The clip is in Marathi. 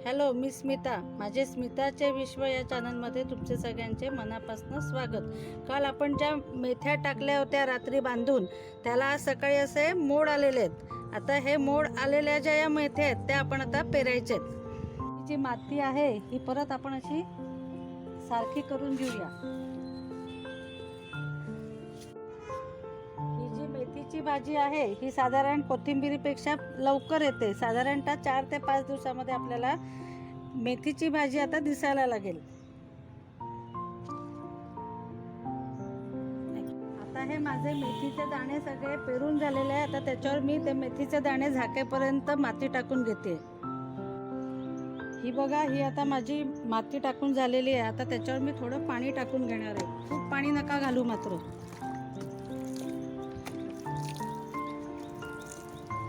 हॅलो, मी स्मिता. माझे स्मिताचे विश्व या चॅनलमध्ये तुमचे सगळ्यांचे मनापासून स्वागत. काल आपण ज्या मेथ्या टाकल्या होत्या रात्री बांधून, त्याला आज सकाळी असे मोड आलेले आहेत. आता हे मोड आलेल्या ज्या या मेथ्या आहेत त्या आपण आता पेरायचे आहेत. ही जी माती आहे ही परत आपण अशी सारखी करून घेऊया. ही जी मेथीची भाजी आहे ही साधारण कोथिंबीरीपेक्षा लवकर येते. साधारणतः 4 ते 5 दिवसामध्ये आपल्याला मेथीची भाजी आता दिसायला लागेल. आता हे माझे मेथीचे दाणे सगळे पेरून झालेले आहे. आता त्याच्यावर मी ते मेथीचे दाणे झाकेपर्यंत माती टाकून घेते. ही बघा, ही आता माझी माती टाकून झालेली आहे. आता त्याच्यावर मी थोडं पाणी टाकून घेणार आहे. खूप पाणी नका घालू मात्र.